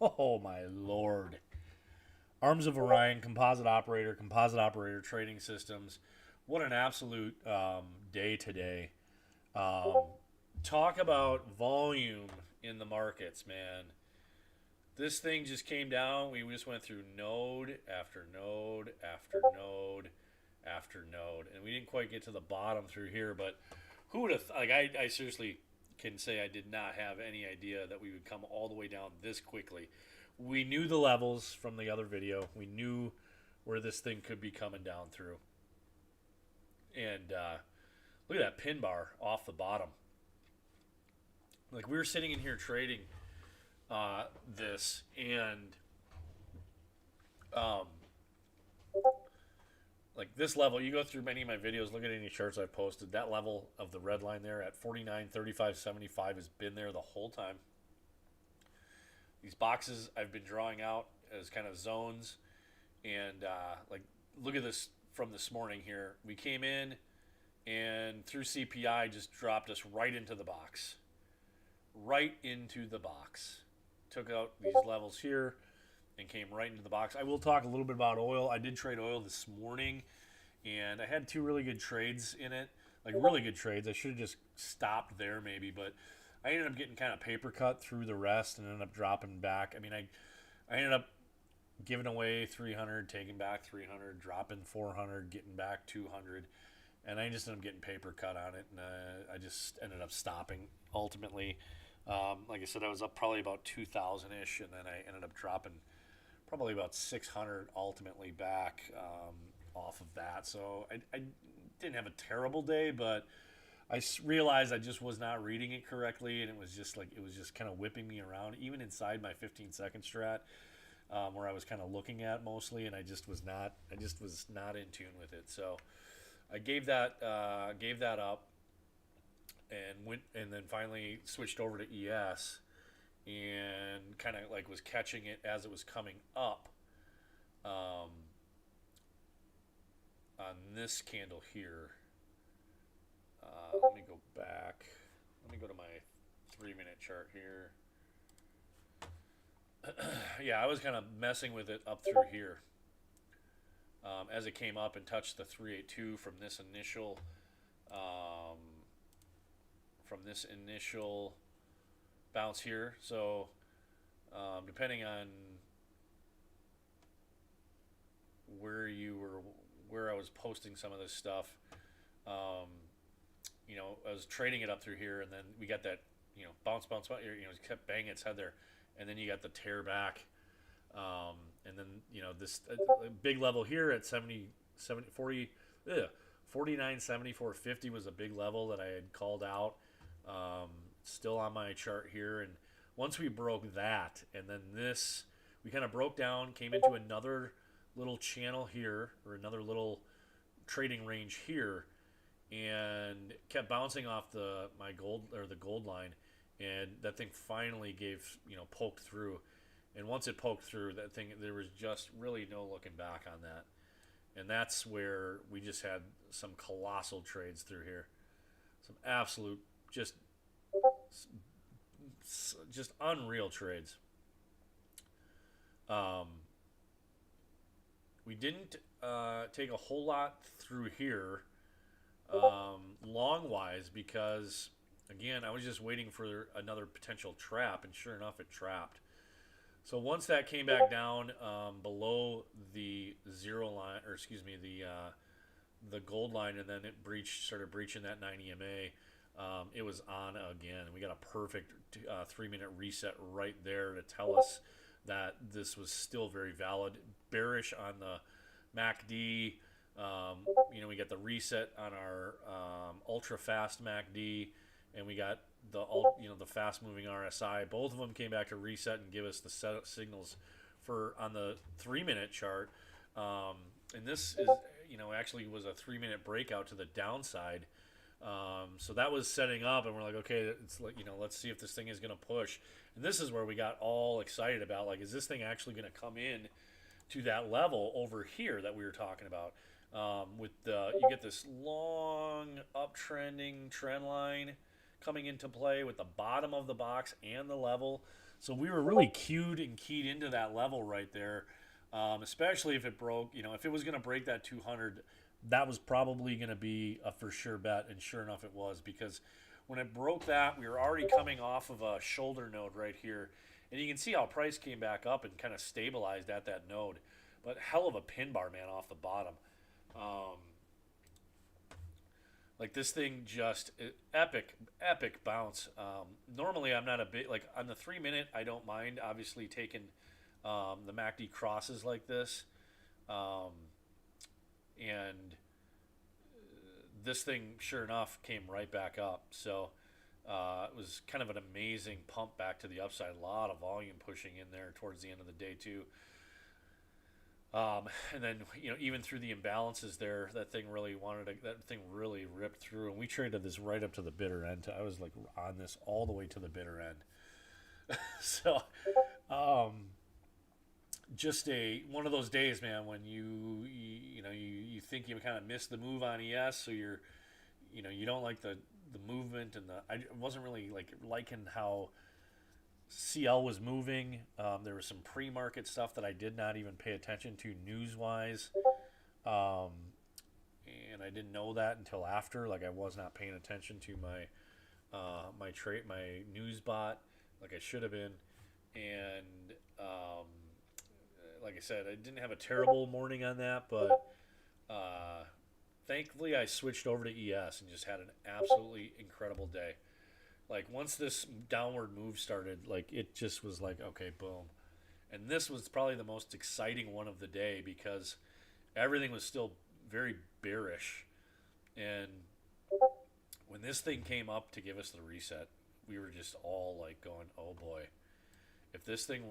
Oh my lord. Arms of Orion, composite operator trading systems. What an absolute day today. Um, talk about volume in the markets, man. This thing just came down. We just went through node after node after node after node, and we didn't quite get to the bottom through here. But who would have like? I seriously can say I did not have any idea that we would come all the way down this quickly. We knew the levels from the other video. We knew where this thing could be coming down through. And look at that pin bar off the bottom. Like we were sitting in here trading this, and um, like this level, you go through many of my videos, look at any charts I've posted. That level of the red line there at 49.3575 has been there the whole time. These boxes I've been drawing out as kind of zones, and like look at this from this morning here. We came in and through CPI just dropped us right into the box, right into the box. Took out these levels here and came right into the box. I will talk a little bit about oil. I did trade oil this morning, and I had two really good trades in it, like really good trades. I should have just stopped there maybe, but I ended up getting kind of paper cut through the rest and ended up dropping back. I mean, I ended up giving away 300, taking back 300, dropping 400, getting back 200, and I just ended up getting paper cut on it, and I just ended up stopping ultimately. Like I said, I was up probably about 2,000 ish, and then I ended up dropping probably about 600 ultimately back off of that. So I didn't have a terrible day, but realized I just was not reading it correctly, and it was just like it was just kind of whipping me around, even inside my 15-second strat, where I was kind of looking at mostly, and I just was not in tune with it. So I gave that up, and went and then finally switched over to ES, and kind of like was catching it as it was coming up um, on this candle here. Let me go back. Let me go to my 3-minute chart here. Yeah, I was kind of messing with it up through here as it came up and touched the 382 um, from this initial bounce here. So depending on where you were, where I was posting some of this stuff, um, I was trading it up through here, and then we got that, bounce, bounce, bounce. It kept banging its head there, and then you got the tear back, and then this big level here at 49.7450 was a big level that I had called out. Still on my chart here, and once we broke that, and then this, we kind of broke down, came into another little channel here, or another little trading range here, and kept bouncing off the gold line, and that thing finally gave poked through, and once it poked through that thing, there was just really no looking back on that, and that's where we just had some colossal trades through here, some absolute just unreal trades. Um, we didn't take a whole lot through here long wise because again I was just waiting for another potential trap, and sure enough it trapped. So once that came back down below the zero line, or excuse me, the gold line, and then it started breaching that 9 EMA, it was on again. We got a perfect 3-minute reset right there to tell us that this was still very valid. Bearish on the MACD. We got the reset on our ultra fast MACD, and we got the fast moving RSI. Both of them came back to reset and give us the setup signals for on the 3-minute chart. And this is actually was a 3-minute breakout to the downside. So that was setting up, and we're like, okay, it's like let's see if this thing is going to push. And this is where we got all excited about, like, is this thing actually going to come in to that level over here that we were talking about? You get this long uptrending trend line coming into play with the bottom of the box and the level. So we were really cued and keyed into that level right there, especially if it broke. If it was going to break that 200, that was probably going to be a for sure bet, and sure enough, it was because when it broke that, we were already coming off of a shoulder node right here, and you can see how price came back up and kind of stabilized at that node. But hell of a pin bar, man, off the bottom. Um, like this thing just epic bounce. Normally, I'm not a bit like on the 3 minute. I don't mind obviously taking the MACD crosses like this, um, and this thing, sure enough, came right back up. So it was kind of an amazing pump back to the upside. A lot of volume pushing in there towards the end of the day too. And then even through the imbalances there, that thing really ripped through, and we traded this right up to the bitter end. I was like on this all the way to the bitter end. So, um, just one of those days, man, when you think you kind of missed the move on ES, so you don't like the movement and I wasn't really liking how CL was moving. There was some pre-market stuff that I did not even pay attention to news-wise, um, and I didn't know that until after. Like I was not paying attention to my news bot like I should have been, and like I said, I didn't have a terrible morning on that, but thankfully I switched over to ES and just had an absolutely incredible day. Like once this downward move started, like it just was like, okay, boom. And this was probably the most exciting one of the day because everything was still very bearish. And when this thing came up to give us the reset, we were just all like going, "Oh boy. If this thing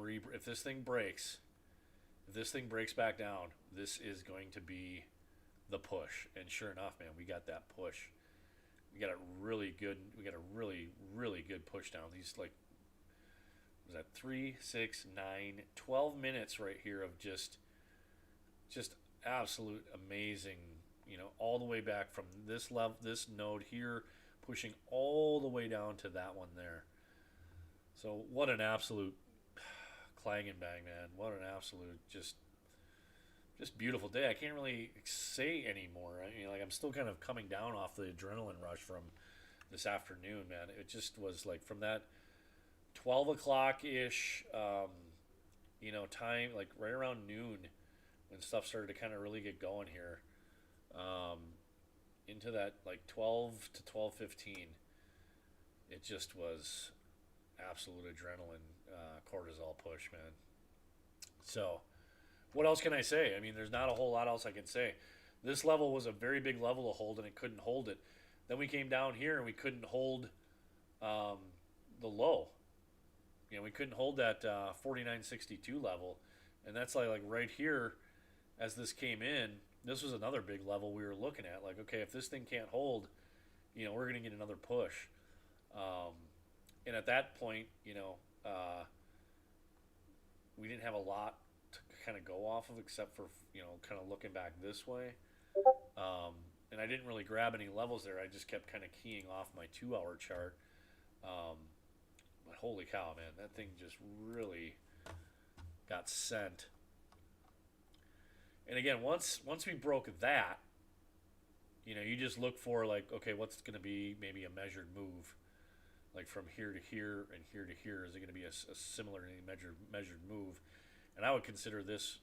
breaks, if this thing breaks back down, this is going to be the push." And sure enough, man, we got that push. We got a really good push down. These was that 3, 6, 9, 12 minutes right here of just absolute amazing, all the way back from this node here, pushing all the way down to that one there. So what an absolute clang and bang, man. What an absolute just beautiful day. I can't really say anymore. I mean, I'm still kind of coming down off the adrenaline rush from this afternoon, man. It just was like from that 12 o'clock ish, time, like right around noon, when stuff started to kind of really get going here, into that like 12 to 12:15. It just was absolute adrenaline, cortisol push, man. So what else can I say? I mean, there's not a whole lot else I can say. This level was a very big level to hold, and it couldn't hold it. Then we came down here, and we couldn't hold the low. We couldn't hold that 49.62 level, and that's like right here. As this came in, this was another big level we were looking at. Like, okay, if this thing can't hold, we're going to get another push. And at that point, we didn't have a lot to kind of go off of except for kind of looking back this way, and I didn't really grab any levels there. I just kept kind of keying off my 2-hour chart, but holy cow, man, that thing just really got sent. And again, once we broke that, you just look for like, okay, what's going to be maybe a measured move, like from here to here and here to here. Is it going to be a similar measured move? And I would consider this,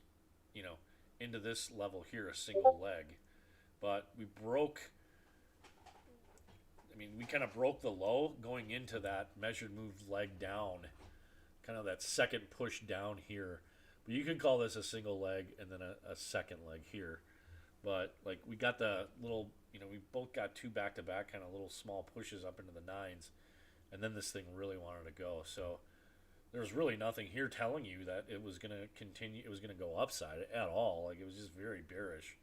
into this level here, a single leg. But we kind of broke the low going into that measured move leg down, kind of that second push down here. But you could call this a single leg and then a second leg here. But like we got the little, we both got two back-to-back kind of little small pushes up into the nines. And then this thing really wanted to go. So there's really nothing here telling you that it was going to continue, it was going to go upside at all. Like it was just very bearish.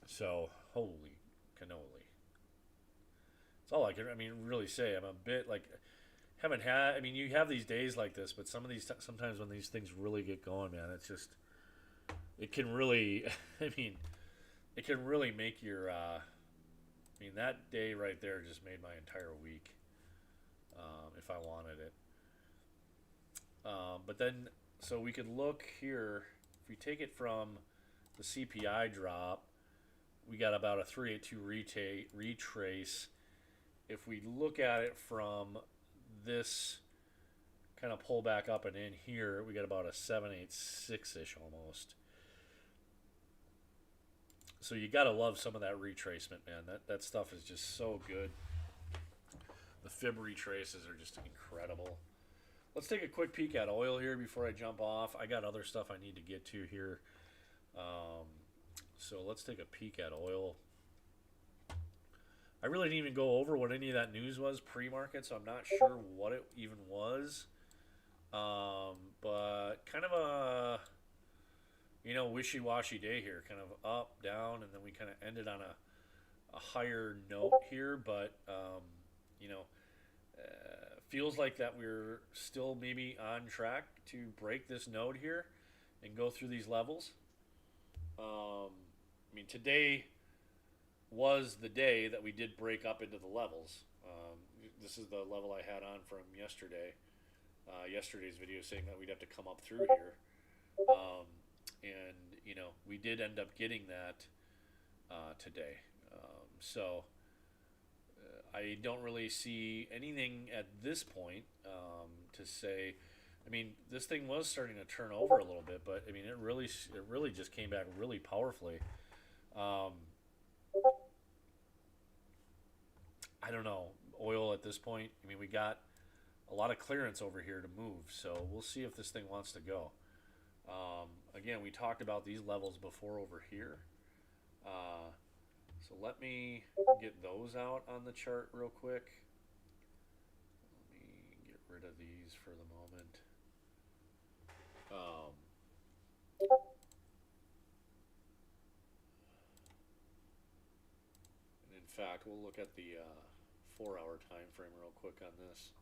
So holy cannoli. That's all I can, really say. I'm a bit like, haven't had, you have these days like this, but sometimes when these things really get going, man, it's just, it can really, it can really make your, that day right there just made my entire week, if I wanted it. But then, so we could look here. If we take it from the CPI drop, we got about a 382 retrace. If we look at it from this kind of pull back up and in here, we got about a 786-ish almost. So you gotta love some of that retracement, man. That stuff is just so good. The fib retraces are just incredible. Let's take a quick peek at oil here before I jump off. I got other stuff I need to get to here. So let's take a peek at oil. I really didn't even go over what any of that news was pre-market, so I'm not sure what it even was. But kind of a, wishy-washy day here. Kind of up, down, and then we kind of ended on a higher note here. But, feels like that we're still maybe on track to break this node here and go through these levels. Today was the day that we did break up into the levels. This is the level I had on from yesterday. Yesterday's video saying that we'd have to come up through here. We did end up getting that today. I don't really see anything at this point to say. This thing was starting to turn over a little bit, but it really just came back really powerfully. I don't know, oil at this point. We got a lot of clearance over here to move, so we'll see if this thing wants to go. Again, we talked about these levels before over here. So let me get those out on the chart real quick. Let me get rid of these for the moment. And in fact, we'll look at the 4-hour time frame real quick on this.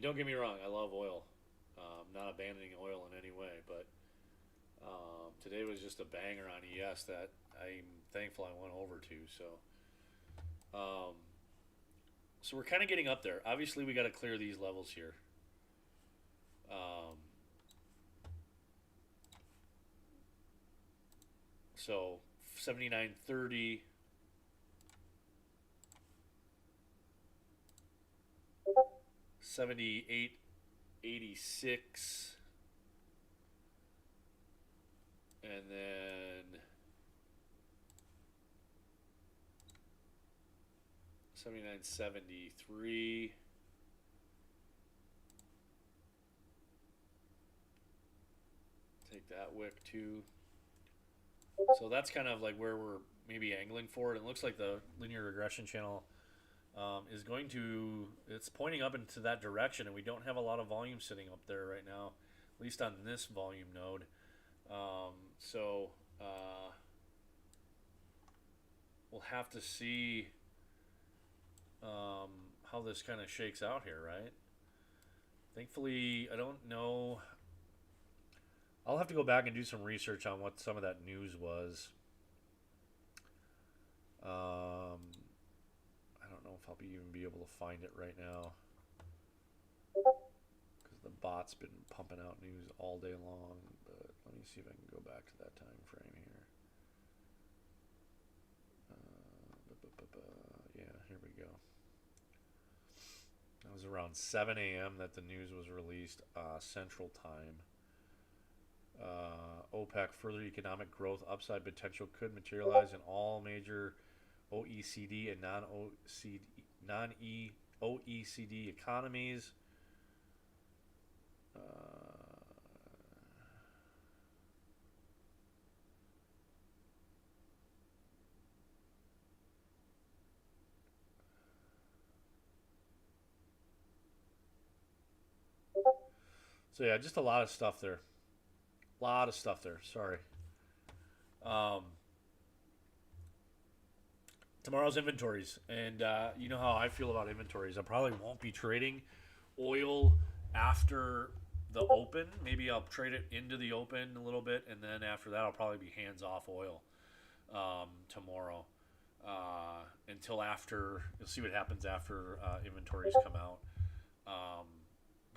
Don't get me wrong, I love oil. I'm not abandoning oil in any way, but today was just a banger on ES that I'm thankful I went over to. So we're kind of getting up there. Obviously, we got to clear these levels here. So 79.30. $78.86, and then 79.73. Take that wick too. So that's kind of like where we're maybe angling for it. It looks like the linear regression channel is going to, it's pointing up into that direction, and we don't have a lot of volume sitting up there right now, at least on this volume node. We'll have to see how this kind of shakes out here, right? Thankfully, I don't know. I'll have to go back and do some research on what some of that news was. I don't know if I'll even be able to find it right now, because the bot's been pumping out news all day long. But let me see if I can go back to that time frame here. Yeah, here we go. That was around 7 a.m. that the news was released, Central Time. OPEC, further economic growth upside potential could materialize in all major OECD and non-OECD economies. So yeah, just a lot of stuff there. Sorry. Tomorrow's inventories, and you know how I feel about inventories. I probably won't be trading oil after the open. Maybe I'll trade it into the open a little bit, and then after that I'll probably be hands off oil tomorrow until after. You'll see what happens after inventories come out.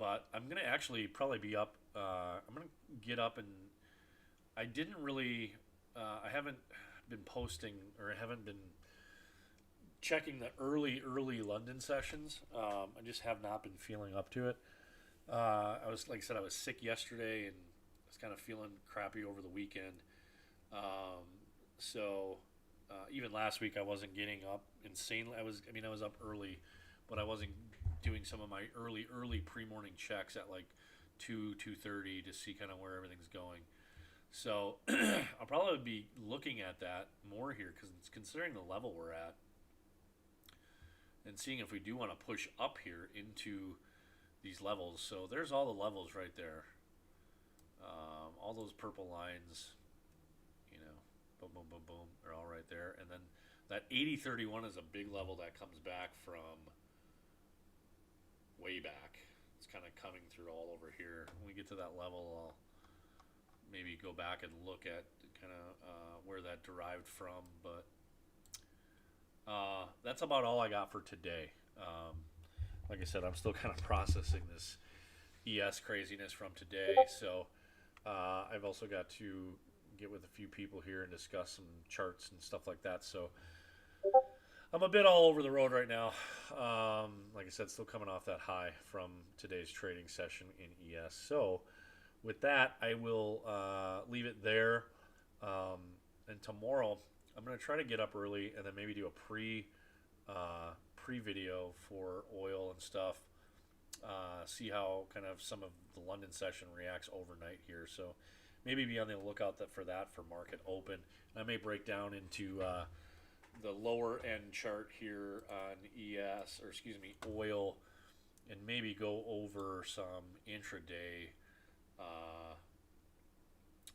but I'm gonna actually probably be up. I'm gonna get up, and I didn't really. I haven't been posting, or I haven't been checking the early London sessions. I just have not been feeling up to it. I was, like I said, I was sick yesterday, and I was kind of feeling crappy over the weekend. Um, so even last week, I wasn't getting up insanely. I was up early, but I wasn't doing some of my early pre morning checks at like 2:30 to see kind of where everything's going. So I'll probably be looking at that more here because it's considering the level we're at and seeing if we do want to push up here into these levels. So there's all the levels right there. All those purple lines, you know, boom, boom, boom, boom, they're all right there. And then that 8031 is a big level that comes back from way back. It's kind of coming through all over here. When we get to that level, I'll maybe go back and look at kind of where that derived from. But that's about all I got for today. Like I said, I'm still kind of processing this ES craziness from today. So I've also got to get with a few people here and discuss some charts and stuff like that. So I'm a bit all over the road right now. Like I said, still coming off that high from today's trading session in ES. So with that, I will leave it there. And tomorrow, I'm going to try to get up early and then maybe do a pre video for oil and stuff. See how kind of some of the London session reacts overnight here. So maybe be on the lookout for that for market open. I may break down into the lower end chart here on ES, or excuse me, oil, and maybe go over some intraday.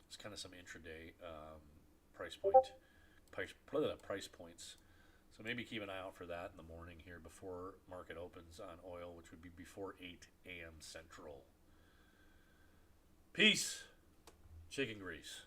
It's kind of some intraday price points. So maybe keep an eye out for that in the morning here before market opens on oil, which would be before 8 a.m. Central. Peace. Chicken grease.